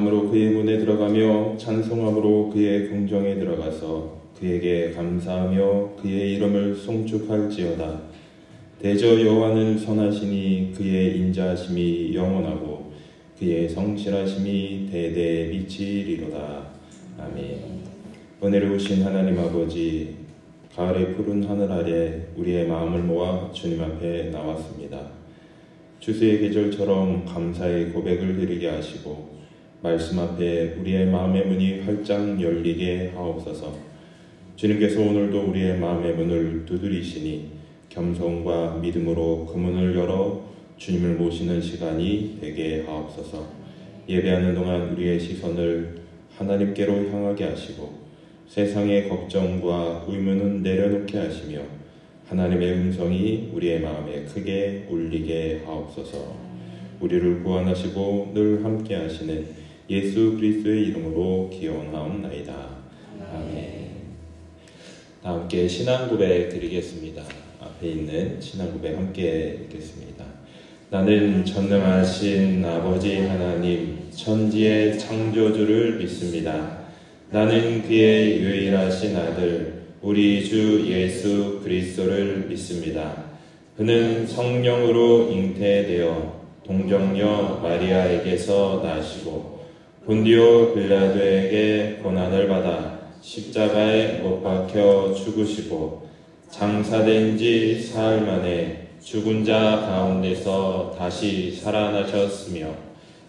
기도함으로 그의 문에 들어가며 찬송함으로 그의 궁정에 들어가서 그에게 감사하며 그의 이름을 송축할지어다. 대저 여호와는 선하시니 그의 인자하심이 영원하고 그의 성실하심이 대대에 미치리로다. 아멘. 은혜로우신 하나님 아버지, 가을의 푸른 하늘 아래 우리의 마음을 모아 주님 앞에 나왔습니다. 추수의 계절처럼 감사의 고백을 드리게 하시고 말씀 앞에 우리의 마음의 문이 활짝 열리게 하옵소서. 주님께서 오늘도 우리의 마음의 문을 두드리시니 겸손과 믿음으로 그 문을 열어 주님을 모시는 시간이 되게 하옵소서. 예배하는 동안 우리의 시선을 하나님께로 향하게 하시고 세상의 걱정과 의문은 내려놓게 하시며 하나님의 음성이 우리의 마음에 크게 울리게 하옵소서. 우리를 구원하시고 늘 함께 하시는 예수 그리스도의 이름으로 기원하옵나이다. 아멘. 다 함께 신앙 고백 드리겠습니다. 앞에 있는 신앙 고백 함께 읽겠습니다. 나는 전능하신 아버지 하나님 천지의 창조주를 믿습니다. 나는 그의 유일하신 아들 우리 주 예수 그리스도를 믿습니다. 그는 성령으로 잉태되어 동정녀 마리아에게서 나시고 본디오 빌라도에게 고난을 받아 십자가에 못 박혀 죽으시고 장사된 지 사흘 만에 죽은 자 가운데서 다시 살아나셨으며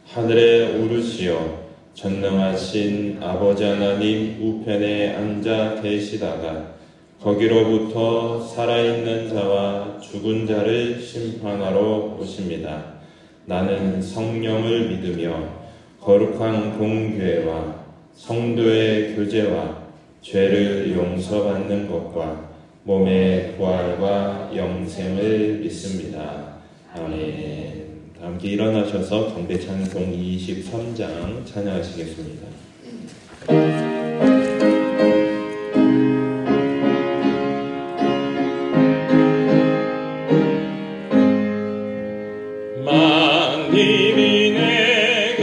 하늘에 오르시어 전능하신 아버지 하나님 우편에 앉아 계시다가 거기로부터 살아있는 자와 죽은 자를 심판하러 오십니다. 나는 성령을 믿으며 거룩한 공교회와 성도의 교제와 죄를 용서받는 것과 몸의 부활과 영생을 믿습니다. 아멘. 함께 일어나셔서 경배 찬송 23장 찬양하시겠습니다. 만님이 내게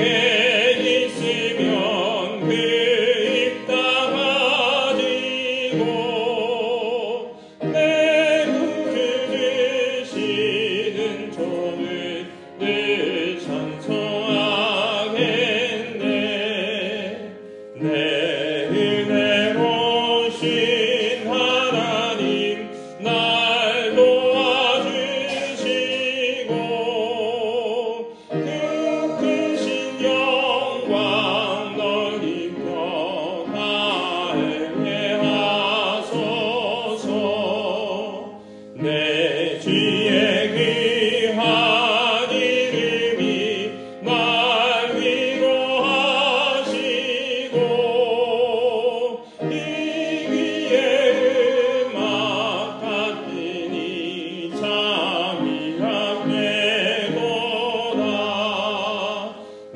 있으면 그 입 다 가지고 내 구주 주시는 종을 늘 찬송하겠네. 내 은혜로우신 하나님 날 도와주시고 그 크신 영광 넓은 평안에 하소서. 내 주의 귀한 이름이 날 위로하시고 이 귀의 음악 같으니 잠이라 되도다.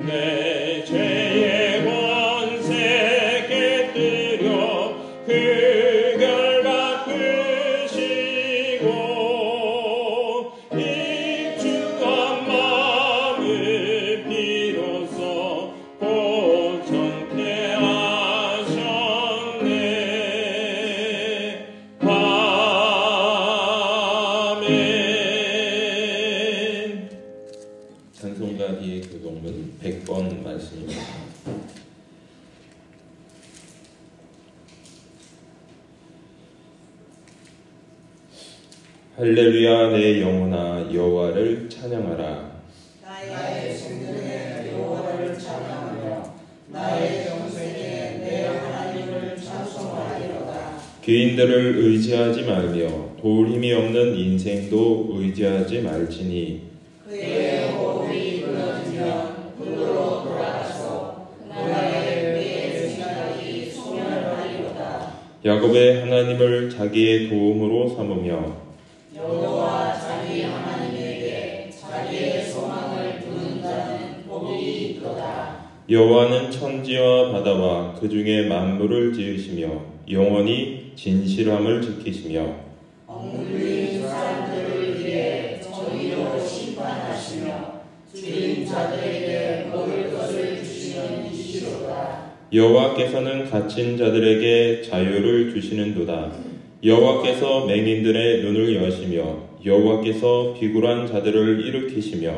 내 죄의 권세 깨뜨려 그 결 바꾸시고 입주한 마음을 비로소 고정케 하셨네. 아멘. 찬송가 뒤에 교동문 100번 말씀입니다. 할렐루야 내 영혼아 여호와를 찬양하라. 나의 생명에 여호와를 찬양하며 나의 영생에 내 하나님을 찬송하리로다. 귀인들을 의지하지 말며 도울 힘이 없는 인생도 의지하지 말지니 그의 호흡이 끊어지면 흙으로 돌아가서 그날의 그의 생각이 소멸하리로다. 야곱의 하나님을 자기의 도움으로 삼으며 여호와 자기 하나님에게 자기의 소망을 두는 자는 복이 있도다. 여호와는 천지와 바다와 그 중에 만물을 지으시며 영원히 진실함을 지키시며 억눌린 사람들을 위해 정의로 심판하시며 줄인 자들에게 먹을 것을 주시는 이시여 주시로다. 여호와께서는 갇힌 자들에게 자유를 주시는도다. 여호와께서 맹인들의 눈을 여시며 여호와께서 비굴한 자들을 일으키시며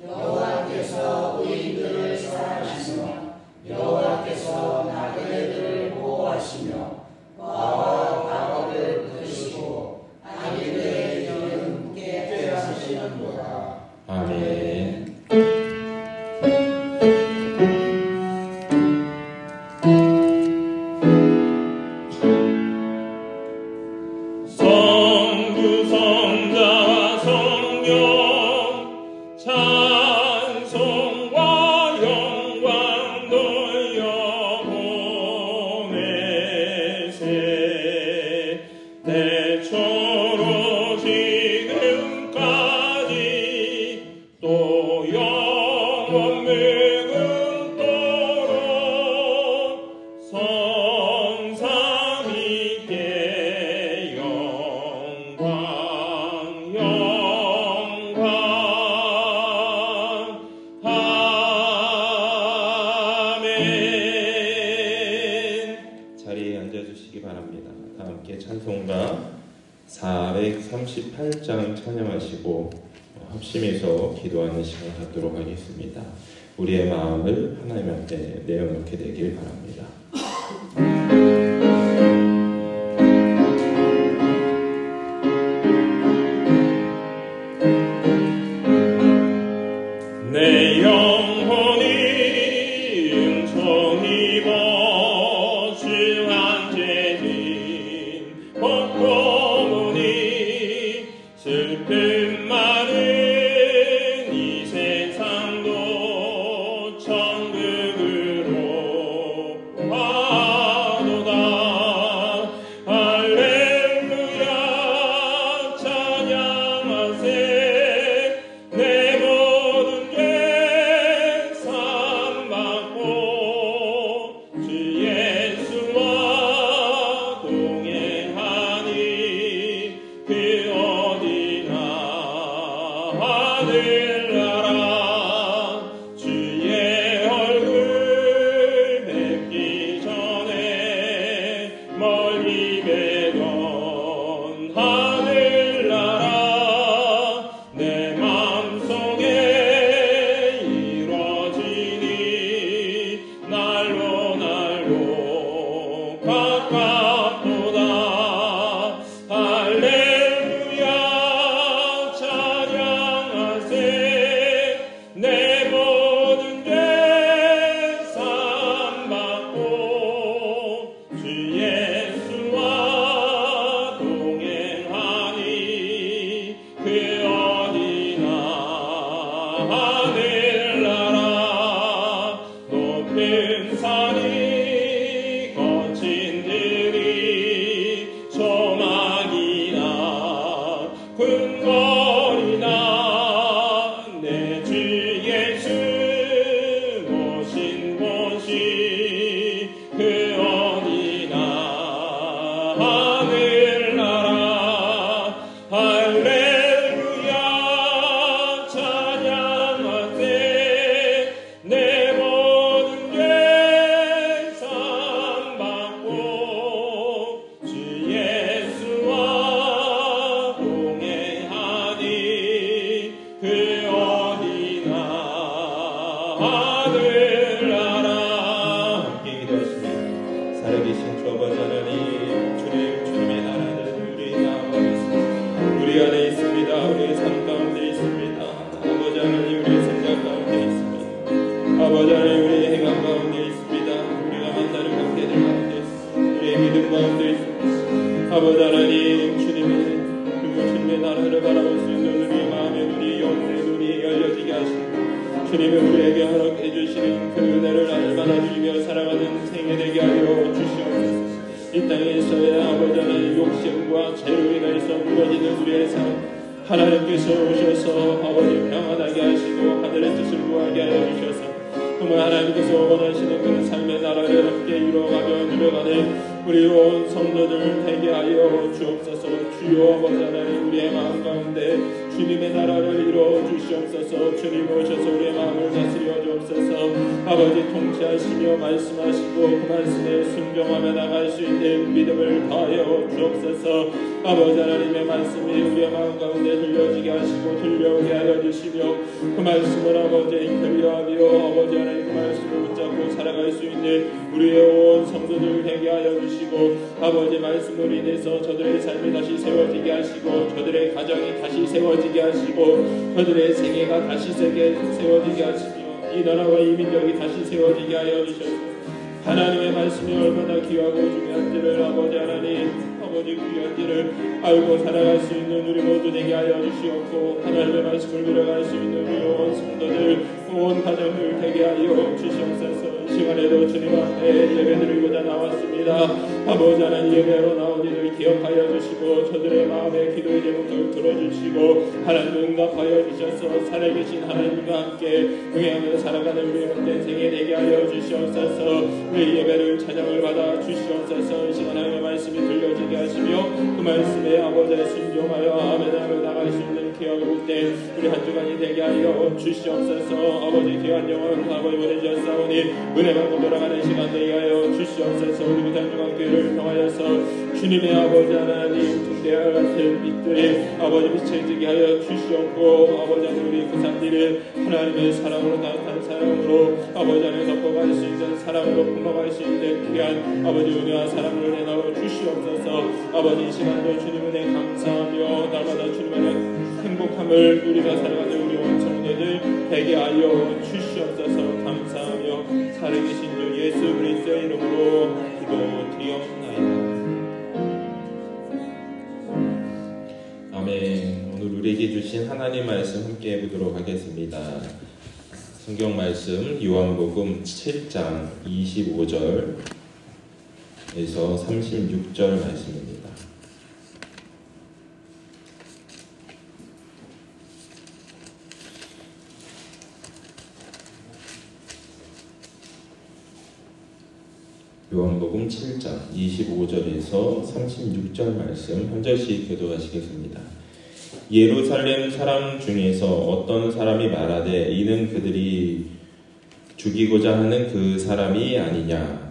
여호와께서 의인들을 사랑하시며 여호와께서 나그네들을 보호하시며 과와 과거를 끊으시고 악인들의 길은 깨끗게 하시는도다. 아멘. 성부 성자와 성령 찬송과 영광 돌려 보내세. 대초로 지금까지 또 영원 무궁토록 성삼위께 영광 영광 아멘. 자리에 앉아주시기 바랍니다. 다 함께 찬송가 438장 찬양하시고 합심해서 기도하는 시간 갖도록 하겠습니다. 우리의 마음을 하나님 앞에 내어놓게 되길 바랍니다. 내 영혼이 음성입어 주한 죄진 벗고무니 슬픔 많은 이 세상도 천국으로 가도다. 할렐루야 찬양하세. 내 모든 죄 사함받고 주 예수와 동행하니 그 어디나 하늘나라. 주의 얼굴 뵙기 전에 멀리 뵈던 하늘나라 내 맘속에 이루어지니 날로 날로 가깝도다. 할렐루야 찬양하세. 내 모든 죄 사함받고 주 예수와 동행하니 그 어디나 하늘나라. 높은 산이 거친 들이 소망이나 궁궐이나 내 주 예수 모신 곳이 그 어디나 하늘나라. 할렐루야 찬양하세. 내 모든 죄 사함받고 주 예수와 동행하니 그 어디나 하늘나라. 함께 기도하시며 살아계신 주 아버지 하나님, 주님의 나라는 우리 안에 있습니다. 우리 안에 있습니다. 우리의 삶 가운데 있습니다. 아버지 하나님, 우리의 생각 가운데 있습니다. 아버지 하나님, 우리의 행함 가운데 있습니다. 우리가 만나는 관계들 가운데 있습니다. 우리의 믿음 가운데 있습니다. 아버지 하나님, 주님의 나라를 바라볼 수 있는 우리의 마음의 눈이, 영혼의 눈이 열려지게 하시고 주님이 우리에게 허락해 주시는 그 은혜를 알바나 누리며 살아가는 생애 되게 하여 주시옵소서. 이 땅에서의 아버지 하나님 욕심과 죄로 인해서 무너지는 우리의 삶 하나님께서 오셔서 아버지 평안하게 하시고 하늘의 뜻을 구하게 하여 주셔서 정말 하나님께서 원하시는 그런 삶의 나라를 함께 이루어가며 누려가는 우리 온 성도들 되게 하여 주옵소서. 주여 아버지 하나님, 우리의 마음 가운데 주님의 나라를 이루어 주시옵소서. 주님 오셔서 우리의 마음을 다스려 주옵소서. 아버지 통치하시며 말씀하시고 그 말씀에 순종하며 나갈 수 있는 믿음을 더하여 주옵소서. 아버지 하나님의 말씀이 우리의 마음 가운데 들려지게 하시고 들려오게 하여 주시며 그 말씀을 아버지 인터뷰하며 아버지 하나님 그 말씀을 붙잡고 살아갈 수 있는 우리의 온 성도들 되게 하여 주시고 아버지 말씀으로 인해서 저들의 삶이 다시 세워지게 하시고 저들의 가정이 다시 세워지게 하시고 저들의 생애가 다시 세워지게 하시며 이 나라와 이 민족이 다시 세워지게 하여 주셔서 하나님의 말씀이 얼마나 귀하고 중요한지를 아버지 하나님 아버지 귀한지를 알고 살아갈 수 있는 우리 모두 되게 하여 주시옵고 하나님의 말씀을 믿어갈 수 있는 우리 온 성도들 온 가정을 되게 하여 주시옵소서. 이 시간에도 주님 앞에 예배드리고자 나왔습니다. 아버지 하나님 예배로 나온 이들 기억하여 주시고 저들의 마음의 기도의 제목을 들어주시고 하나님 응답하여 주셔서 살아계신 하나님과 함께 응하며 살아가는 우리 모든 생에 되게 하여 주시옵소서. 우리 예배를 찬양을 받아 주시옵소서. 이 시간 하나님의 말씀이 들려지게 하시며 그 말씀에 아버지의 순종하여 아멘하며 나갈 수 있는 귀하고 복된 우리 한 주간이 되게 하여 주시옵소서. 아버지 귀한 영혼 아버지 보내주셨사오니 은혜 받고 돌아가는 시간 되게 하여 주시옵소서. 우리 귀한 주간 교회를 통하여서 주님의 아버지 하나님 등대와 같은 빛들이 아버지 비춰지게 하여 주시옵고 아버지 하나님 우리 구산들을 하나님의 사랑으로 따뜻한 사랑으로 아버지 하나님 덮어갈 수 있는 사랑으로 품어갈 수 있는 귀한 아버지 은혜와 사랑을 내놔 주시옵소서. 아버지 이 시간도 주님 은혜 감사하며 날마다 주님 안에 행복함을 누리며 살아가는 우리 온 성도들 되게 하여 주시옵소서. 감사하며 살아계신 주 예수 그리스도의 이름으로 기도드리옵나이다. 아멘. 오늘 우리에게 주신 하나님 말씀 함께 해보도록 하겠습니다. 성경 말씀 요한복음 7장 25절에서 36절 말씀입니다. 요한복음 7장 25절에서 36절 말씀 한 절씩 교도하시겠습니다. 예루살렘 사람 중에서 어떤 사람이 말하되 이는 그들이 죽이고자 하는 그 사람이 아니냐.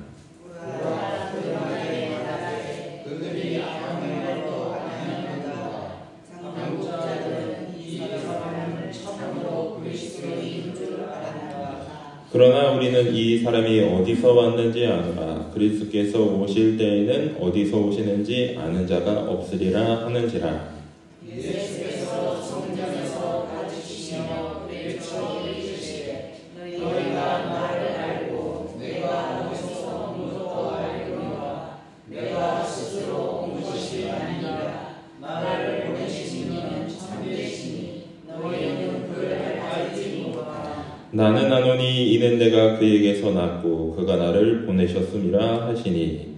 그러나 우리는 이 사람이 어디서 왔는지 아노라. 그리스도께서 오실 때에는 어디서 오시는지 아는 자가 없으리라 하는지라. 예수께서 성전에서 가르치시며 외쳐 이르시되 너희가 나를 알고 내가 어디서 온 것도 알거니와 내가 스스로 온 것이 아니라 나를 보내신 이는 참되시니 너희는 그를 알지 못하나. 나는 아노니 이는 내가 그에게서 났고 그가 나를 보내셨음이라 하시니.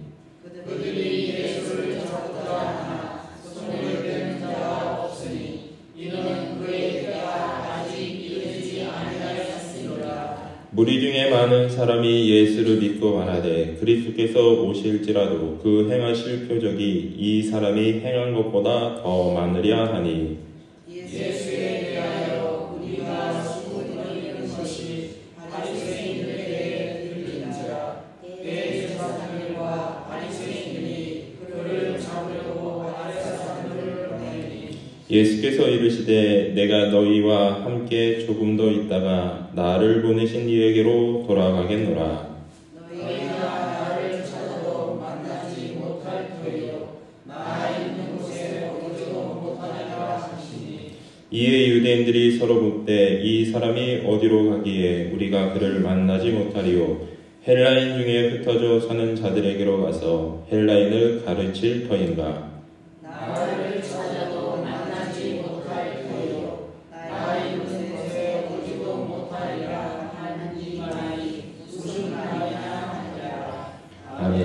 그들이 예수를 잡고자 하나 손을 빼는 자가 없으니 이는 그의 때가 아직 이르지 아니하였으니라. 무리 중에 많은 사람이 예수를 믿고 말하되 그리스도께서 오실지라도 그 행하실 표적이 이 사람이 행한 것보다 더 많으랴 하니. 예수에 대하여 우리가 수고드리는 것이 바리새인들에게 들린지라. 대제사장들과 바리새인들이 그를 잡으려고 아랫사람들을 보내니 예수께서 이르시되 내가 너희와 함께 조금 더 있다가 나를 보내신 이에게로 돌아가겠노라. 너희가 나를 찾아도 만나지 못할 터이요 나 있는 곳에 오지도 못하리라 하시니. 이에 유대인들이 서로 묻되 이 사람이 어디로 가기에 우리가 그를 만나지 못하리요. 헬라인 중에 흩어져 사는 자들에게로 가서 헬라인을 가르칠 터인가. 나를 찾아도 만나지 못할 터이요 나 있는 곳에 오지도 못하리라 하는 이 말이 무슨 말이냐 하니라. 아멘.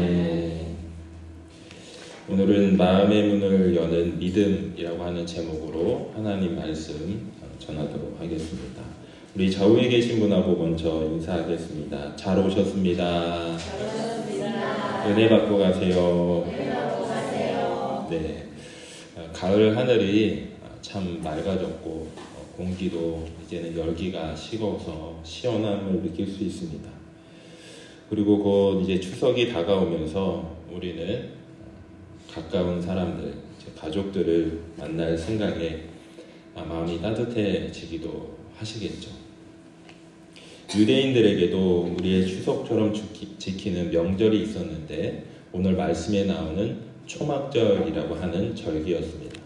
오늘은 마음의 문을 여는 믿음이라고 하는 제목으로 하나님 말씀 전하도록 하겠습니다. 우리 좌우에 계신 분하고 먼저 인사하겠습니다. 잘 오셨습니다. 잘 오셨습니다. 은혜 받고 가세요. 네, 가을 하늘이 참 맑아졌고 공기도 이제는 열기가 식어서 시원함을 느낄 수 있습니다. 그리고 곧 이제 추석이 다가오면서 우리는 가까운 사람들, 가족들을 만날 생각에 마음이 따뜻해지기도 하시겠죠. 유대인들에게도 우리의 추석처럼 지키는 명절이 있었는데 오늘 말씀에 나오는 초막절이라고 하는 절기였습니다.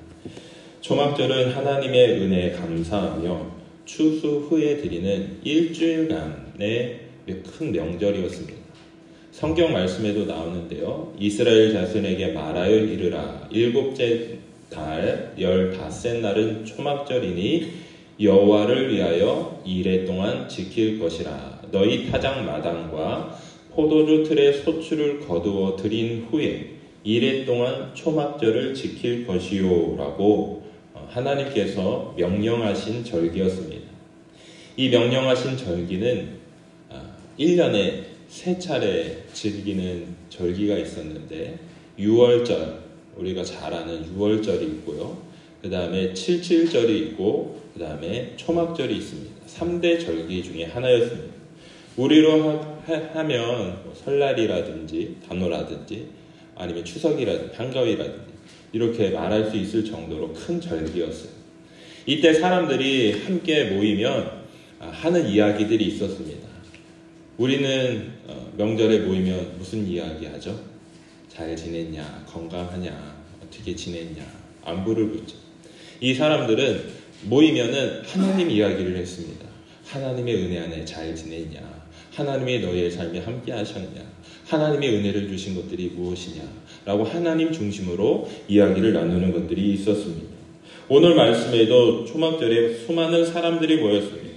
초막절은 하나님의 은혜에 감사하며 추수 후에 드리는 일주일간의 큰 명절이었습니다. 성경 말씀에도 나오는데요. 이스라엘 자손에게 말하여 이르라. 일곱째 달 15째 날은 초막절이니 여호와를 위하여 이레 동안 지킬 것이라. 너희 타작 마당과 포도주 틀에 소출을 거두어 드린 후에 이레 동안 초막절을 지킬 것이요 라고 하나님께서 명령하신 절기였습니다. 이 명령하신 절기는 1년에 3차례 즐기는 절기가 있었는데 6월절, 우리가 잘 아는 6월절이 있고요. 그 다음에 77절이 있고 그 다음에 초막절이 있습니다. 3대 절기 중에 하나였습니다. 우리로 하면 설날이라든지 단오라든지 아니면 추석이라든지 한가위라든지 이렇게 말할 수 있을 정도로 큰 절기였어요. 이때 사람들이 함께 모이면 하는 이야기들이 있었습니다. 우리는 명절에 모이면 무슨 이야기 하죠? 잘 지냈냐? 건강하냐? 어떻게 지냈냐? 안부를 묻죠. 이 사람들은 모이면은 하나님 이야기를 했습니다. 하나님의 은혜 안에 잘 지냈냐? 하나님이 너희의 삶에 함께 하셨냐? 하나님의 은혜를 주신 것들이 무엇이냐? 라고 하나님 중심으로 이야기를 나누는 것들이 있었습니다. 오늘 말씀에도 초막절에 수많은 사람들이 모였습니다.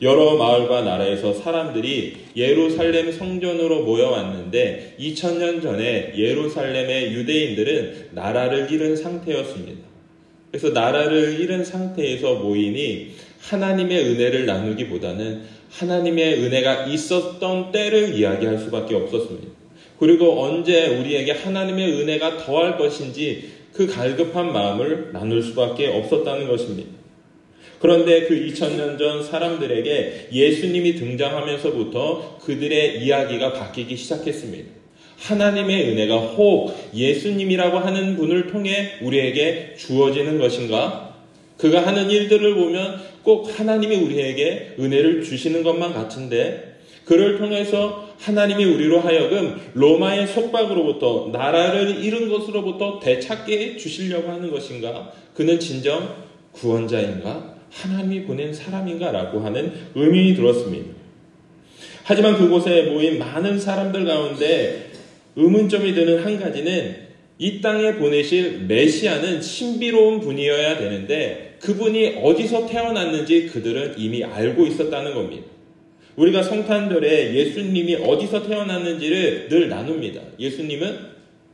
여러 마을과 나라에서 사람들이 예루살렘 성전으로 모여왔는데 2000년 전에 예루살렘의 유대인들은 나라를 잃은 상태였습니다. 그래서 나라를 잃은 상태에서 모이니 하나님의 은혜를 나누기보다는 하나님의 은혜가 있었던 때를 이야기할 수밖에 없었습니다. 그리고 언제 우리에게 하나님의 은혜가 더할 것인지 그 갈급한 마음을 나눌 수밖에 없었다는 것입니다. 그런데 그 2000년 전 사람들에게 예수님이 등장하면서부터 그들의 이야기가 바뀌기 시작했습니다. 하나님의 은혜가 혹 예수님이라고 하는 분을 통해 우리에게 주어지는 것인가? 그가 하는 일들을 보면 꼭 하나님이 우리에게 은혜를 주시는 것만 같은데 그를 통해서 하나님이 우리로 하여금 로마의 속박으로부터 나라를 잃은 것으로부터 되찾게 주시려고 하는 것인가? 그는 진정 구원자인가? 하나님이 보낸 사람인가? 라고 하는 의문이 들었습니다. 하지만 그곳에 모인 많은 사람들 가운데 의문점이 드는 한 가지는 이 땅에 보내실 메시아는 신비로운 분이어야 되는데 그분이 어디서 태어났는지 그들은 이미 알고 있었다는 겁니다. 우리가 성탄절에 예수님이 어디서 태어났는지를 늘 나눕니다. 예수님은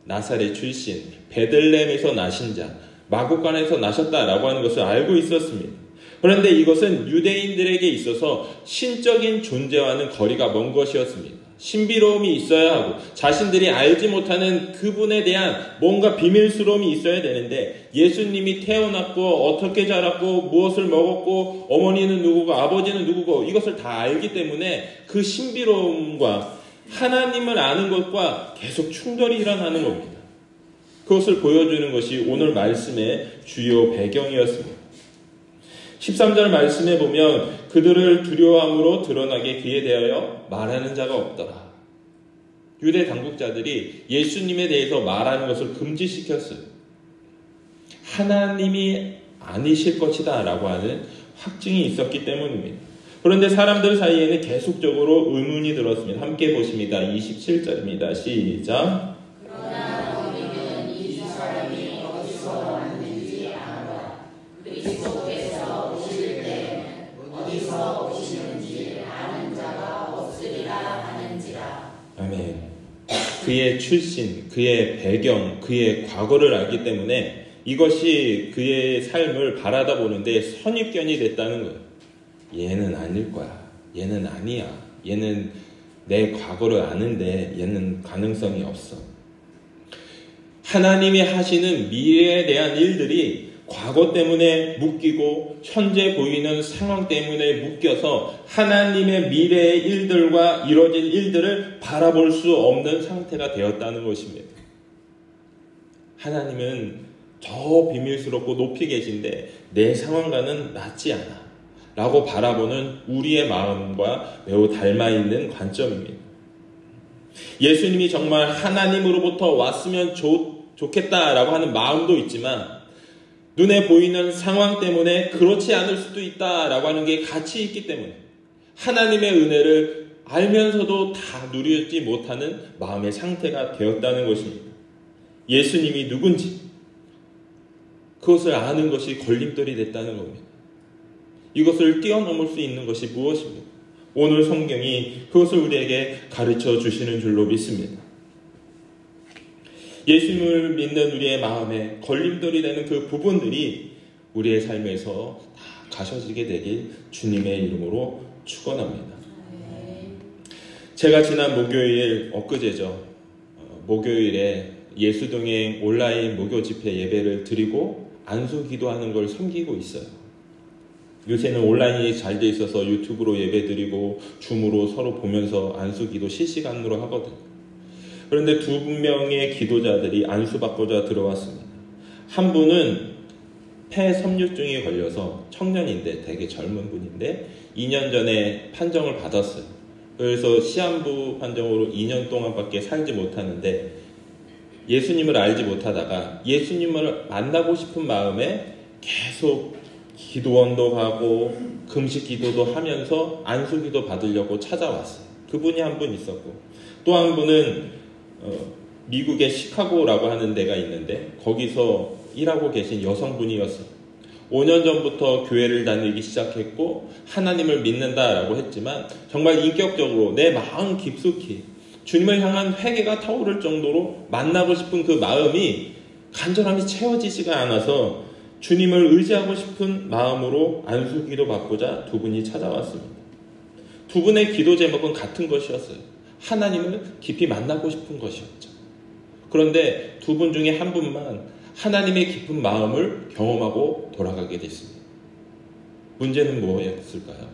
나사렛 출신, 베들레헴에서 나신 자, 마구간에서 나셨다라고 하는 것을 알고 있었습니다. 그런데 이것은 유대인들에게 있어서 신적인 존재와는 거리가 먼 것이었습니다. 신비로움이 있어야 하고 자신들이 알지 못하는 그분에 대한 뭔가 비밀스러움이 있어야 되는데 예수님이 태어났고 어떻게 자랐고 무엇을 먹었고 어머니는 누구고 아버지는 누구고 이것을 다 알기 때문에 그 신비로움과 하나님을 아는 것과 계속 충돌이 일어나는 겁니다. 그것을 보여주는 것이 오늘 말씀의 주요 배경이었습니다. 13절 말씀에 보면 그들을 두려워함으로 드러나게 그에 대하여 말하는 자가 없더라. 유대 당국자들이 예수님에 대해서 말하는 것을 금지시켰어요. 하나님이 아니실 것이다 라고 하는 확증이 있었기 때문입니다. 그런데 사람들 사이에는 계속적으로 의문이 들었습니다. 함께 보십니다. 27절입니다. 시작. 아멘. 그의 출신, 그의 배경, 그의 과거를 알기 때문에 이것이 그의 삶을 바라다 보는데 선입견이 됐다는 거예요. 얘는 아닐 거야. 얘는 아니야. 얘는 내 과거를 아는데 얘는 가능성이 없어. 하나님이 하시는 미래에 대한 일들이 과거 때문에 묶이고 현재 보이는 상황 때문에 묶여서 하나님의 미래의 일들과 이뤄질 일들을 바라볼 수 없는 상태가 되었다는 것입니다. 하나님은 더 비밀스럽고 높이 계신데 내 상황과는 맞지 않아 라고 바라보는 우리의 마음과 매우 닮아있는 관점입니다. 예수님이 정말 하나님으로부터 왔으면 좋겠다라고 하는 마음도 있지만 눈에 보이는 상황 때문에 그렇지 않을 수도 있다라고 하는 게 같이 있기 때문에 하나님의 은혜를 알면서도 다 누리지 못하는 마음의 상태가 되었다는 것입니다. 예수님이 누군지 그것을 아는 것이 걸림돌이 됐다는 겁니다. 이것을 뛰어넘을 수 있는 것이 무엇입니까? 오늘 성경이 그것을 우리에게 가르쳐 주시는 줄로 믿습니다. 예수님을 믿는 우리의 마음에 걸림돌이 되는 그 부분들이 우리의 삶에서 다 가셔지게 되길 주님의 이름으로 축원합니다. 제가 지난 목요일 엊그제죠. 목요일에 예수동행 온라인 목요 집회 예배를 드리고 안수 기도하는 걸 섬기고 있어요. 요새는 온라인이 잘 돼 있어서 유튜브로 예배 드리고 줌으로 서로 보면서 안수 기도 실시간으로 하거든요. 그런데 두 명의 기도자들이 안수받고자 들어왔습니다. 한 분은 폐섬유증이 걸려서 청년인데 되게 젊은 분인데 2년 전에 판정을 받았어요. 그래서 시한부 판정으로 2년 동안밖에 살지 못하는데 예수님을 알지 못하다가 예수님을 만나고 싶은 마음에 계속 기도원도 가고 금식 기도도 하면서 안수 기도 받으려고 찾아왔어요. 그분이 한 분 있었고 또 한 분은 미국의 시카고라고 하는 데가 있는데 거기서 일하고 계신 여성분이었어요. 5년 전부터 교회를 다니기 시작했고 하나님을 믿는다라고 했지만 정말 인격적으로 내 마음 깊숙이 주님을 향한 회개가 타오를 정도로 만나고 싶은 그 마음이 간절함이 채워지지가 않아서 주님을 의지하고 싶은 마음으로 안수기도 받고자 두 분이 찾아왔습니다. 두 분의 기도 제목은 같은 것이었어요. 하나님을 깊이 만나고 싶은 것이었죠. 그런데 두 분 중에 한 분만 하나님의 깊은 마음을 경험하고 돌아가게 됐습니다. 문제는 뭐였을까요?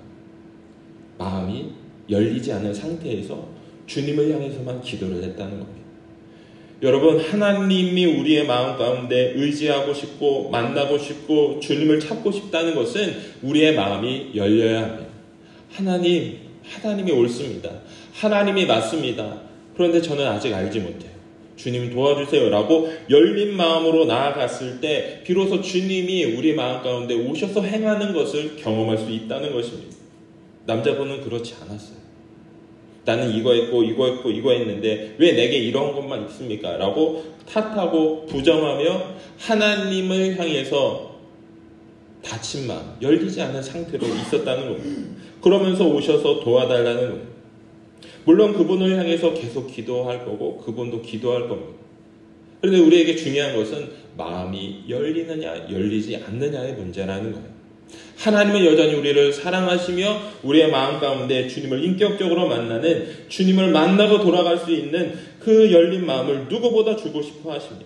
마음이 열리지 않은 상태에서 주님을 향해서만 기도를 했다는 겁니다. 여러분, 하나님이 우리의 마음 가운데 의지하고 싶고 만나고 싶고 주님을 찾고 싶다는 것은 우리의 마음이 열려야 합니다. 하나님이 옳습니다. 하나님이 맞습니다. 그런데 저는 아직 알지 못해요. 주님 도와주세요 라고 열린 마음으로 나아갔을 때 비로소 주님이 우리 마음 가운데 오셔서 행하는 것을 경험할 수 있다는 것입니다. 남자분은 그렇지 않았어요. 나는 이거 했는데 왜 내게 이런 것만 있습니까? 라고 탓하고 부정하며 하나님을 향해서 닫힌 마음, 열리지 않은 상태로 있었다는 겁니다. 그러면서 오셔서 도와달라는 겁니다. 물론 그분을 향해서 계속 기도할 거고 그분도 기도할 겁니다. 그런데 우리에게 중요한 것은 마음이 열리느냐 열리지 않느냐의 문제라는 거예요. 하나님은 여전히 우리를 사랑하시며 우리의 마음 가운데 주님을 인격적으로 만나는, 주님을 만나고 돌아갈 수 있는 그 열린 마음을 누구보다 주고 싶어 하십니다.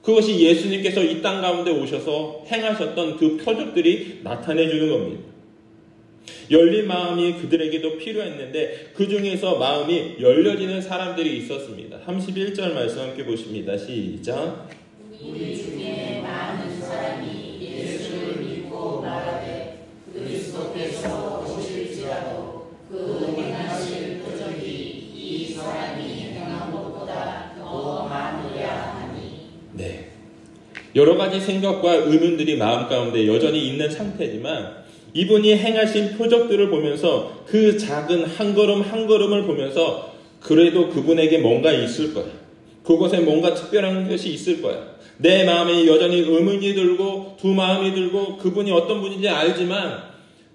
그것이 예수님께서 이 땅 가운데 오셔서 행하셨던 그 표적들이 나타내 주는 겁니다. 열린 마음이 그들에게도 필요했는데 그 중에서 마음이 열려지는 사람들이 있었습니다. 31절 말씀 함께 보십니다. 시작. 우리 중에 많은 사람이 예수를 믿고 말하되 그리스도께서 오실지라도 그 행하실 표적이 이 사람이 행한 것보다 더 많으랴 하니. 네, 여러 가지 생각과 의문들이 마음 가운데 여전히 있는 상태지만 이분이 행하신 표적들을 보면서 그 작은 한 걸음 한 걸음을 보면서 그래도 그분에게 뭔가 있을 거야. 그곳에 뭔가 특별한 것이 있을 거야. 내 마음에 여전히 의문이 들고 두 마음이 들고 그분이 어떤 분인지 알지만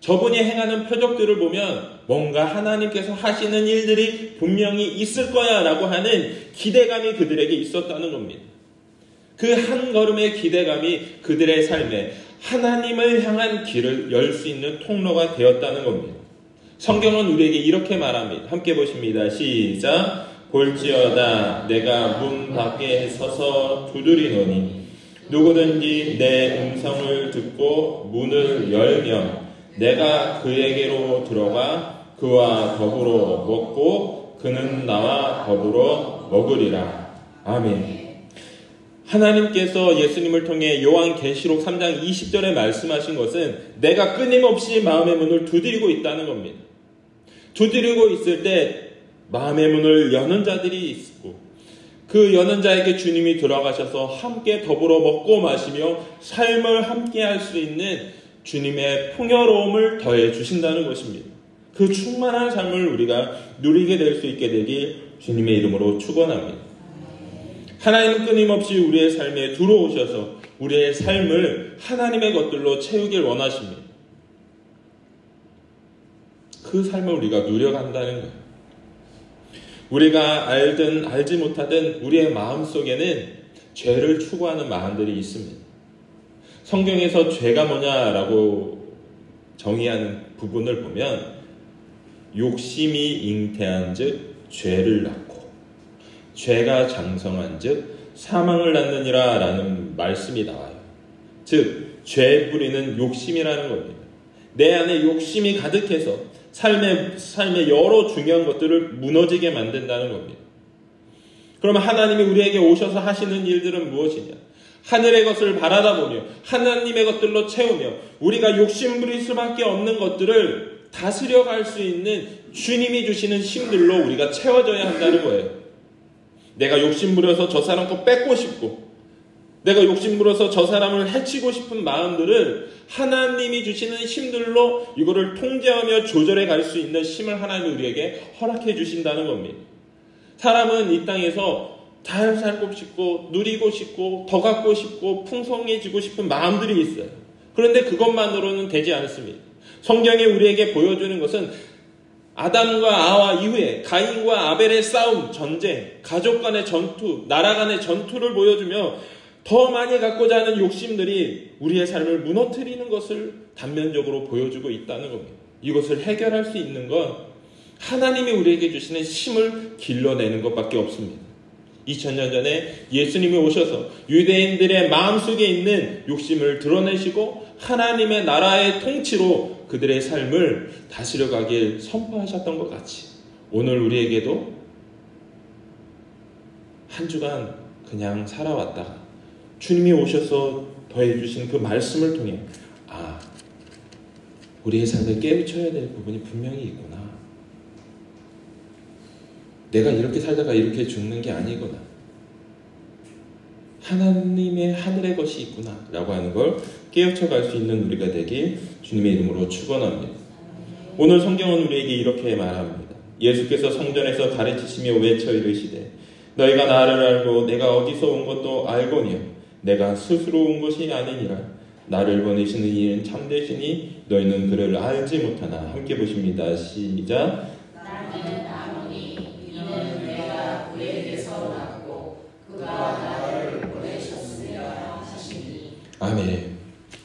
저분이 행하는 표적들을 보면 뭔가 하나님께서 하시는 일들이 분명히 있을 거야 라고 하는 기대감이 그들에게 있었다는 겁니다. 그 한 걸음의 기대감이 그들의 삶에 하나님을 향한 길을 열 수 있는 통로가 되었다는 겁니다. 성경은 우리에게 이렇게 말합니다. 함께 보십니다. 시작. 볼지어다 내가 문 밖에 서서 두드리노니 누구든지 내 음성을 듣고 문을 열면 내가 그에게로 들어가 그와 더불어 먹고 그는 나와 더불어 먹으리라. 아멘. 하나님께서 예수님을 통해 요한계시록 3장 20절에 말씀하신 것은 내가 끊임없이 마음의 문을 두드리고 있다는 겁니다. 두드리고 있을 때 마음의 문을 여는 자들이 있고 그 여는 자에게 주님이 들어가셔서 함께 더불어 먹고 마시며 삶을 함께 할 수 있는 주님의 풍요로움을 더해 주신다는 것입니다. 그 충만한 삶을 우리가 누리게 될 수 있게 되길 주님의 이름으로 축원합니다. 하나님은 끊임없이 우리의 삶에 들어오셔서 우리의 삶을 하나님의 것들로 채우길 원하십니다. 그 삶을 우리가 누려간다는 거예요. 우리가 알든 알지 못하든 우리의 마음속에는 죄를 추구하는 마음들이 있습니다. 성경에서 죄가 뭐냐라고 정의하는 부분을 보면 욕심이 잉태한 즉 죄를 낳고 죄가 장성한 즉 사망을 낳느니라 라는 말씀이 나와요. 즉 죄의 뿌리는 욕심이라는 겁니다. 내 안에 욕심이 가득해서 삶의 여러 중요한 것들을 무너지게 만든다는 겁니다. 그러면 하나님이 우리에게 오셔서 하시는 일들은 무엇이냐? 하늘의 것을 바라다 보며 하나님의 것들로 채우며 우리가 욕심 부릴 수밖에 없는 것들을 다스려 갈 수 있는 주님이 주시는 힘들로 우리가 채워져야 한다는 거예요. 내가 욕심 부려서 저 사람 거 뺏고 싶고 내가 욕심 부려서 저 사람을 해치고 싶은 마음들을 하나님이 주시는 힘들로 이거를 통제하며 조절해 갈 수 있는 힘을 하나님이 우리에게 허락해 주신다는 겁니다. 사람은 이 땅에서 잘 살고 싶고 누리고 싶고 더 갖고 싶고 풍성해지고 싶은 마음들이 있어요. 그런데 그것만으로는 되지 않습니다. 성경이 우리에게 보여주는 것은 아담과 아와 이후에 가인과 아벨의 싸움, 전쟁, 가족 간의 전투, 나라 간의 전투를 보여주며 더 많이 갖고자 하는 욕심들이 우리의 삶을 무너뜨리는 것을 단면적으로 보여주고 있다는 겁니다. 이것을 해결할 수 있는 건 하나님이 우리에게 주시는 힘을 길러내는 것밖에 없습니다. 2000년 전에 예수님이 오셔서 유대인들의 마음속에 있는 욕심을 드러내시고 하나님의 나라의 통치로 그들의 삶을 다스려가길 선포하셨던 것 같이 오늘 우리에게도 한 주간 그냥 살아왔다가 주님이 오셔서 더해주신 그 말씀을 통해 우리의 삶을 깨우쳐야 될 부분이 분명히 있구나. 내가 이렇게 살다가 이렇게 죽는 게 아니구나. 하나님의 하늘의 것이 있구나 라고 하는 걸 깨우쳐 갈 수 있는 우리가 되길 주님의 이름으로 축원합니다. 오늘 성경은 우리에게 이렇게 말합니다. 예수께서 성전에서 가르치시며 외쳐 이르시되 너희가 나를 알고 내가 어디서 온 것도 알거니와 내가 스스로 온 것이 아니니라. 나를 보내시는 이는 참되시니 너희는 그를 알지 못하나. 함께 보십니다. 시작. 나는 아노니 이는 내가 그에게서 났고 그가 나를 보내셨으리라 하시니. 아멘.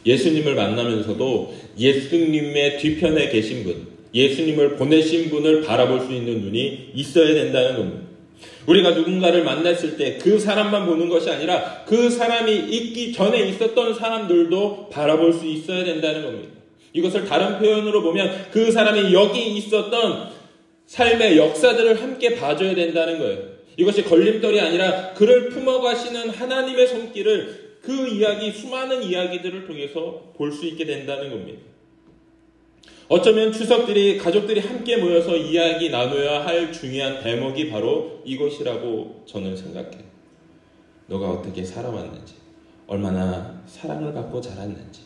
예수님을 만나면서도 예수님의 뒤편에 계신 분, 예수님을 보내신 분을 바라볼 수 있는 눈이 있어야 된다는 겁니다. 우리가 누군가를 만났을 때 그 사람만 보는 것이 아니라 그 사람이 있기 전에 있었던 사람들도 바라볼 수 있어야 된다는 겁니다. 이것을 다른 표현으로 보면 그 사람이 여기 있었던 삶의 역사들을 함께 봐줘야 된다는 거예요. 이것이 걸림돌이 아니라 그를 품어가시는 하나님의 손길을 그 이야기, 수많은 이야기들을 통해서 볼 수 있게 된다는 겁니다. 어쩌면 추석들이 가족들이 함께 모여서 이야기 나눠야 할 중요한 대목이 바로 이것이라고 저는 생각해요. 너가 어떻게 살아왔는지, 얼마나 사랑을 받고 자랐는지,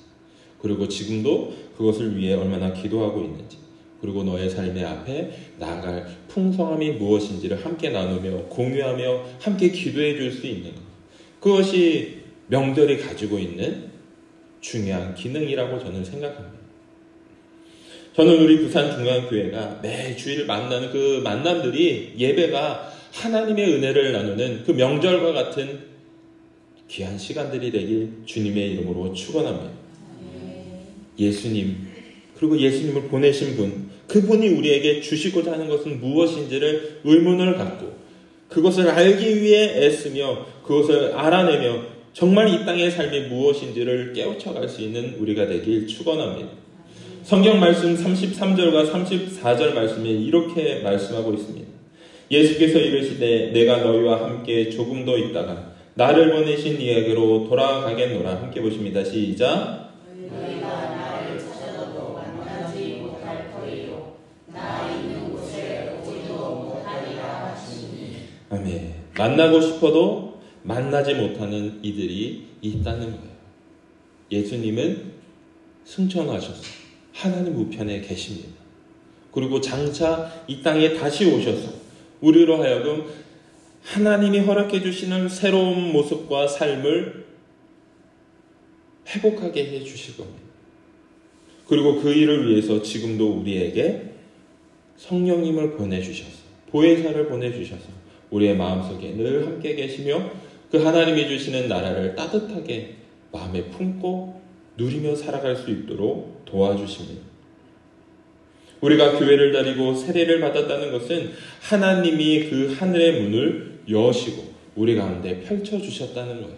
그리고 지금도 그것을 위해 얼마나 기도하고 있는지, 그리고 너의 삶의 앞에 나아갈 풍성함이 무엇인지를 함께 나누며 공유하며 함께 기도해 줄 수 있는 것. 그것이 명절이 가지고 있는 중요한 기능이라고 저는 생각합니다. 저는 우리 부산중앙교회가 매주일 만나는 그 만남들이 예배가 하나님의 은혜를 나누는 그 명절과 같은 귀한 시간들이 되길 주님의 이름으로 축원합니다. 예수님, 그리고 예수님을 보내신 분, 그분이 우리에게 주시고자 하는 것은 무엇인지를 의문을 갖고 그것을 알기 위해 애쓰며 그것을 알아내며 정말 이 땅의 삶이 무엇인지를 깨우쳐갈 수 있는 우리가 되길 축원합니다. 성경 말씀 33절과 34절 말씀에 이렇게 말씀하고 있습니다. 예수께서 이르시되 내가 너희와 함께 조금 더 있다가 나를 보내신 이에게로 돌아가겠노라. 함께 보십니다. 시작. 너희가 나를 찾아도 만나지 못할 터이요 나 있는 곳에 오지도 못하리라 하시니. 아멘. 만나고 싶어도 만나지 못하는 이들이 있다는 거예요. 예수님은 승천하셔서 하나님 우편에 계십니다. 그리고 장차 이 땅에 다시 오셔서 우리로 하여금 하나님이 허락해 주시는 새로운 모습과 삶을 회복하게 해 주실 겁니다. 그리고 그 일을 위해서 지금도 우리에게 성령님을 보내주셔서 보혜사를 보내주셔서 우리의 마음속에 늘 함께 계시며 그 하나님이 주시는 나라를 따뜻하게 마음에 품고 누리며 살아갈 수 있도록 도와주십니다. 우리가 교회를 다니고 세례를 받았다는 것은 하나님이 그 하늘의 문을 여시고 우리 가운데 펼쳐주셨다는 거예요.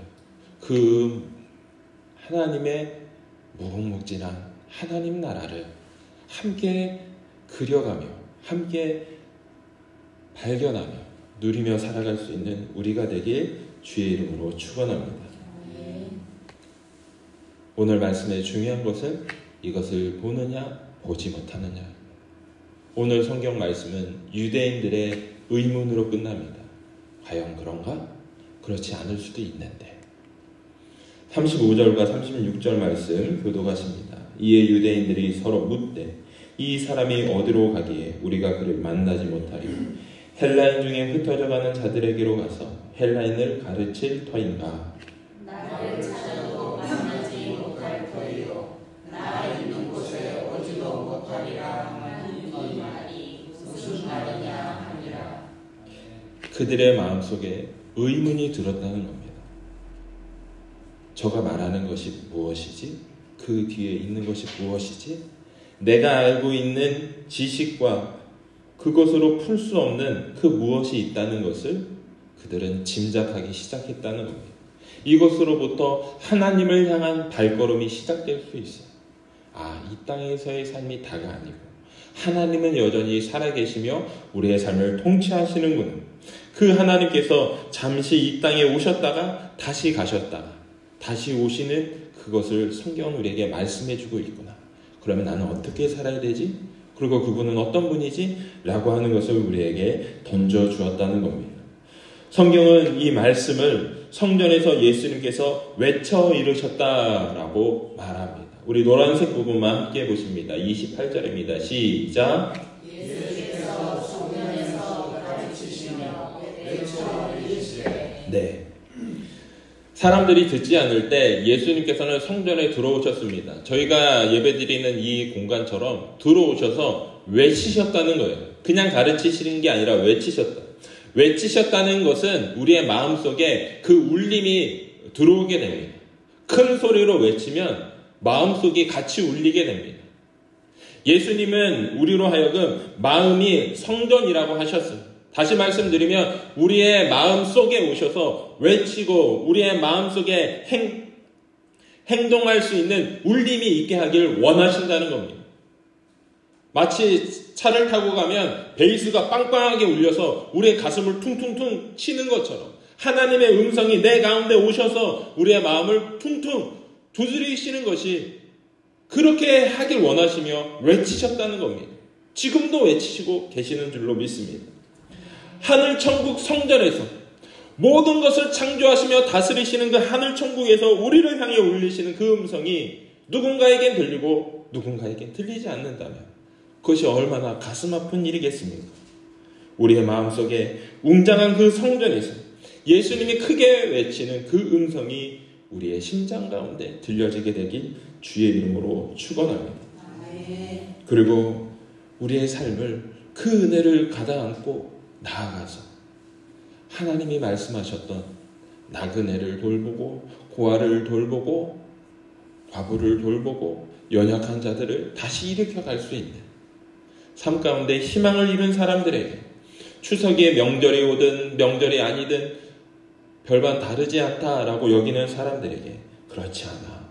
그 하나님의 무궁무진한 하나님 나라를 함께 그려가며 함께 발견하며 누리며 살아갈 수 있는 우리가 되길 주의 이름으로 축원합니다. 오늘 말씀의 중요한 것은 이것을 보느냐 보지 못하느냐. 오늘 성경 말씀은 유대인들의 의문으로 끝납니다. 과연 그런가? 그렇지 않을 수도 있는데. 35절과 36절 말씀 교독하십니다. 이에 유대인들이 서로 묻되 이 사람이 어디로 가기에 우리가 그를 만나지 못하리요? 헬라인 중에 흩어져가는 자들에게로 가서 헬라인을 가르칠 터인가? 나를 찾아도 만나지 못할 터이요 나 있는 곳에 오지도 못하리라 하는 이 말이 무슨 말이냐 하니라. 그들의 마음속에 의문이 들었다는 겁니다. 저가 말하는 것이 무엇이지? 그 뒤에 있는 것이 무엇이지? 내가 알고 있는 지식과 그것으로 풀 수 없는 그 무엇이 있다는 것을 그들은 짐작하기 시작했다는 겁니다. 이것으로부터 하나님을 향한 발걸음이 시작될 수 있어요. 이 땅에서의 삶이 다가 아니고 하나님은 여전히 살아계시며 우리의 삶을 통치하시는구나. 그 하나님께서 잠시 이 땅에 오셨다가 다시 가셨다가 다시 오시는 그것을 성경은 우리에게 말씀해주고 있구나. 그러면 나는 어떻게 살아야 되지? 그리고 그분은 어떤 분이지? 라고 하는 것을 우리에게 던져주었다는 겁니다. 성경은 이 말씀을 성전에서 예수님께서 외쳐 이르셨다라고 말합니다. 우리 노란색 부분만 함께 보십니다. 28절입니다. 시작. 예수께서 성전에서 가르치시며 외쳐 이르시되. 네. 사람들이 듣지 않을 때 예수님께서는 성전에 들어오셨습니다. 저희가 예배드리는 이 공간처럼 들어오셔서 외치셨다는 거예요. 그냥 가르치시는 게 아니라 외치셨다. 외치셨다는 것은 우리의 마음속에 그 울림이 들어오게 됩니다. 큰 소리로 외치면 마음속이 같이 울리게 됩니다. 예수님은 우리로 하여금 마음이 성전이라고 하셨습니다. 다시 말씀드리면 우리의 마음 속에 오셔서 외치고 우리의 마음 속에 행동할 수 있는 울림이 있게 하길 원하신다는 겁니다. 마치 차를 타고 가면 베이스가 빵빵하게 울려서 우리의 가슴을 퉁퉁퉁 치는 것처럼 하나님의 음성이 내 가운데 오셔서 우리의 마음을 퉁퉁 두드리시는 것이 그렇게 하길 원하시며 외치셨다는 겁니다. 지금도 외치시고 계시는 줄로 믿습니다. 하늘 천국 성전에서 모든 것을 창조하시며 다스리시는 그 하늘 천국에서 우리를 향해 울리시는 그 음성이 누군가에겐 들리고 누군가에겐 들리지 않는다면 그것이 얼마나 가슴 아픈 일이겠습니까? 우리의 마음속에 웅장한 그 성전에서 예수님이 크게 외치는 그 음성이 우리의 심장 가운데 들려지게 되길 주의 이름으로 축원합니다. 그리고 우리의 삶을 그 은혜를 가다안고 나아가서 하나님이 말씀하셨던 나그네를 돌보고 고아를 돌보고 과부를 돌보고 연약한 자들을 다시 일으켜 갈 수 있는 삶 가운데 희망을 잃은 사람들에게 추석에 명절이 오든 명절이 아니든 별반 다르지 않다라고 여기는 사람들에게 그렇지 않아.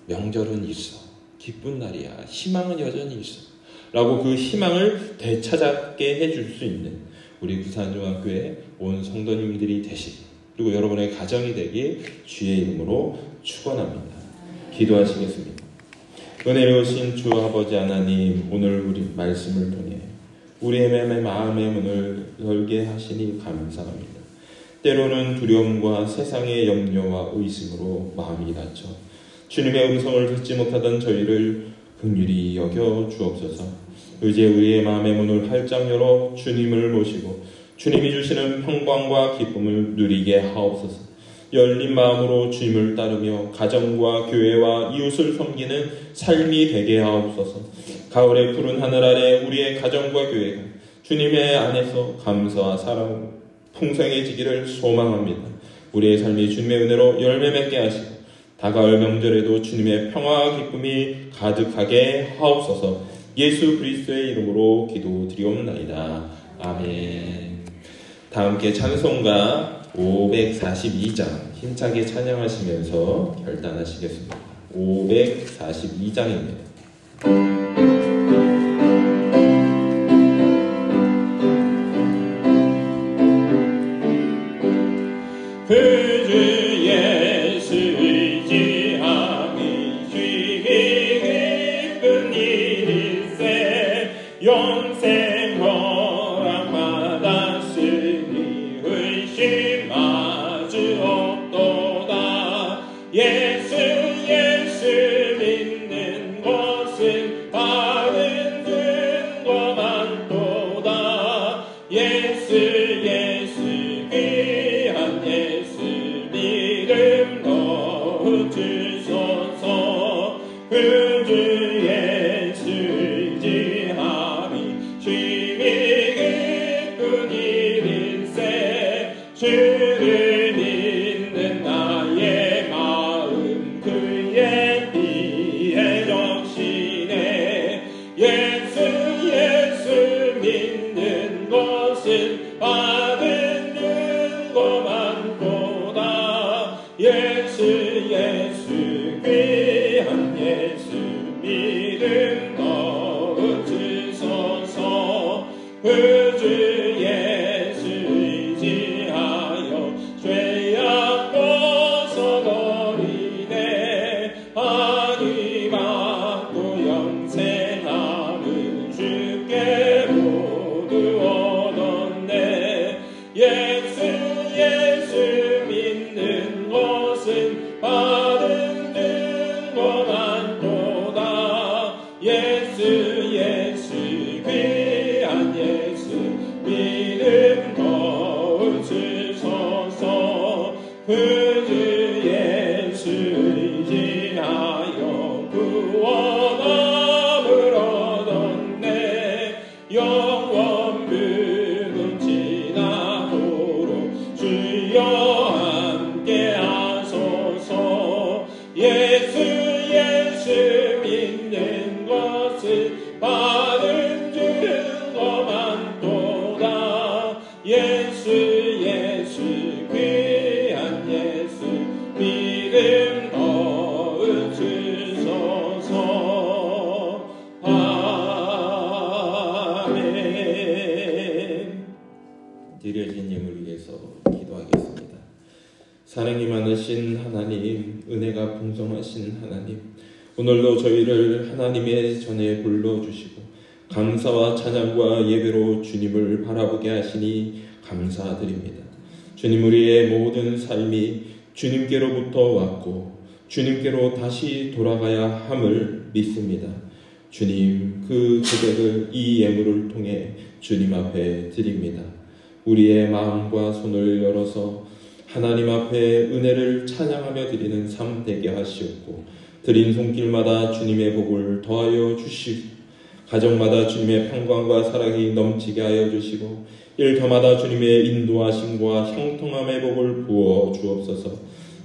명절은 있어. 기쁜 날이야. 희망은 여전히 있어. 라고 그 희망을 되찾게 해줄 수 있는 우리 부산중학교의 온 성도님들이 되시기, 그리고 여러분의 가정이 되기 주의 이름으로 축원합니다. 기도하시겠습니다. 은혜로우신 주 아버지 하나님, 오늘 우리 말씀을 통해 우리의 마음의 문을 열게 하시니 감사합니다. 때로는 두려움과 세상의 염려와 의심으로 마음이 닫혀 주님의 음성을 듣지 못하던 저희를 긍휼히 여겨 주옵소서. 이제 우리의 마음의 문을 활짝 열어 주님을 모시고 주님이 주시는 평강과 기쁨을 누리게 하옵소서. 열린 마음으로 주님을 따르며 가정과 교회와 이웃을 섬기는 삶이 되게 하옵소서. 가을의 푸른 하늘 아래 우리의 가정과 교회가 주님의 안에서 감사와 사랑 풍성해지기를 소망합니다. 우리의 삶이 주님의 은혜로 열매 맺게 하시고 다가올 명절에도 주님의 평화와 기쁨이 가득하게 하옵소서. 예수 그리스도의 이름으로 기도드리옵나이다. 아멘. 다 함께 찬송가 542장 힘차게 찬양하시면서 결단하시겠습니다. 542장입니다. 드려진 예물 위해서 기도하겠습니다. 사랑이 많으신 하나님, 은혜가 풍성하신 하나님, 오늘도 저희를 하나님의 전에 불러주시고 감사와 찬양과 예배로 주님을 바라보게 하시니 감사드립니다. 주님, 우리의 모든 삶이 주님께로부터 왔고 주님께로 다시 돌아가야 함을 믿습니다. 주님, 그 고백을 이 예물을 통해 주님 앞에 드립니다. 우리의 마음과 손을 열어서 하나님 앞에 은혜를 찬양하며 드리는 삶 되게 하시옵고, 드린 손길마다 주님의 복을 더하여 주시고, 가정마다 주님의 평강과 사랑이 넘치게 하여 주시고, 일터마다 주님의 인도하심과 형통함의 복을 부어 주옵소서.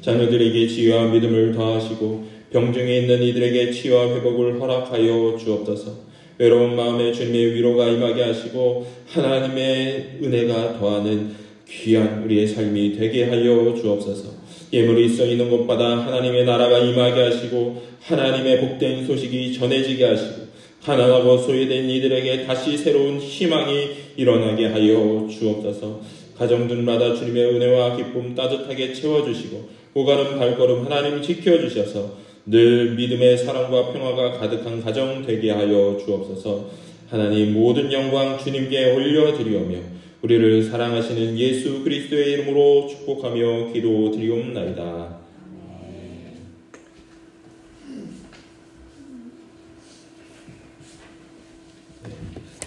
자녀들에게 지혜와 믿음을 더하시고 병중에 있는 이들에게 치유와 회복을 허락하여 주옵소서. 외로운 마음에 주님의 위로가 임하게 하시고 하나님의 은혜가 더하는 귀한 우리의 삶이 되게 하여 주옵소서. 예물이 써 있는 곳마다 하나님의 나라가 임하게 하시고 하나님의 복된 소식이 전해지게 하시고 가난하고 소외된 이들에게 다시 새로운 희망이 일어나게 하여 주옵소서. 가정들마다 주님의 은혜와 기쁨 따뜻하게 채워주시고 오가는 발걸음 하나님 지켜주셔서 늘 믿음의 사랑과 평화가 가득한 가정 되게 하여 주옵소서. 하나님 모든 영광 주님께 올려드리오며 우리를 사랑하시는 예수 그리스도의 이름으로 축복하며 기도드리옵나이다.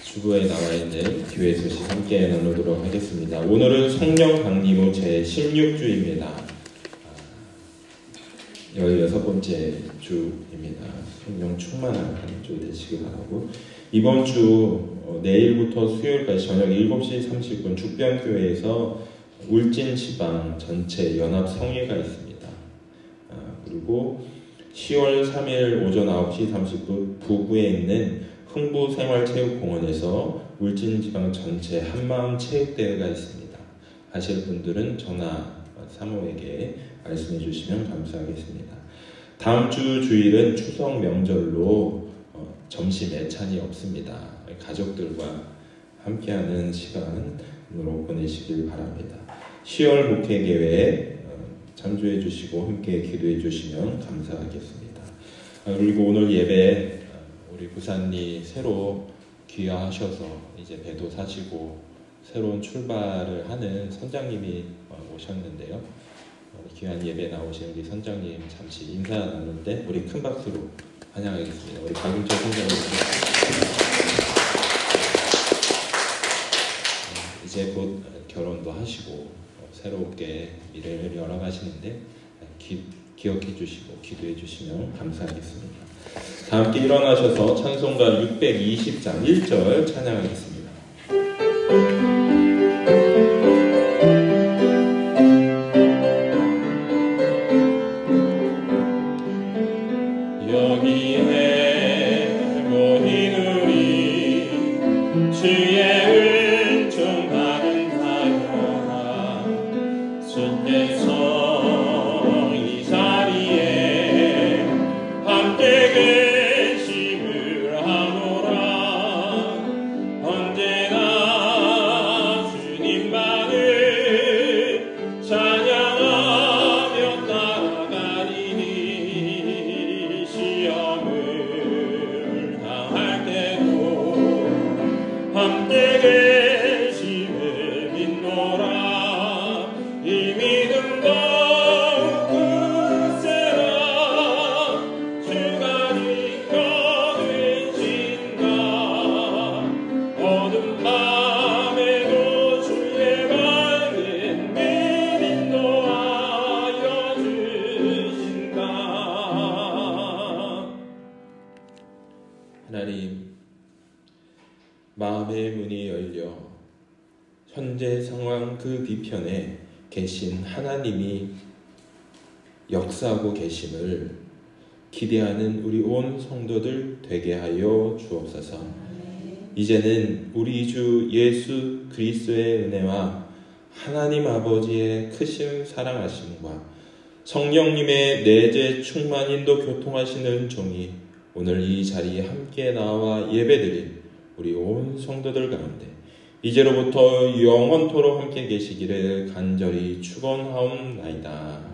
주부에 나와 있는 교회 소식 함께 나누도록 하겠습니다. 오늘은 성령 강림 후 제16주입니다. 16번째 주입니다. 성령 충만한 주 되시기 바라고, 이번 주 내일부터 수요일까지 저녁 7시 30분 죽변교회에서 울진 지방 전체 연합 성회가 있습니다. 그리고 10월 3일 오전 9시 30분 부구에 있는 흥부생활체육공원에서 울진 지방 전체 한마음 체육대회가 있습니다. 하실 분들은 전화 사모에게 말씀해 주시면 감사하겠습니다. 다음 주 주일은 추석 명절로 점심 예찬이 없습니다. 가족들과 함께하는 시간으로 보내시길 바랍니다. 10월 목회계획 참조해 주시고 함께 기도해 주시면 감사하겠습니다. 그리고 오늘 예배 우리 부산이 새로 귀화하셔서 이제 배도 사시고 새로운 출발을 하는 선장님이 오셨는데요. 귀한 예배 나오신 우리 선장님 잠시 인사 나누는데 우리 큰 박수로 환영하겠습니다. 우리 박윤철 선장님 이제 곧 결혼도 하시고 새롭게 미래를 열어가시는데 기억해 주시고 기도해 주시면 감사하겠습니다. 다 함께 일어나셔서 찬송가 620장 1절 찬양하겠습니다. 하나님, 마음의 문이 열려 현재 상황 그 뒤편에 계신 하나님이 역사하고 계심을 기대하는 우리 온 성도들 되게 하여 주옵소서. 이제는 우리 주 예수 그리스도의 은혜와 하나님 아버지의 크신 사랑하심과 성령님의 내재 충만인도 교통하시는 종이 오늘 이 자리에 함께 나와 예배드린 우리 온 성도들 가운데 이제로부터 영원토록 함께 계시기를 간절히 축원하옵나이다.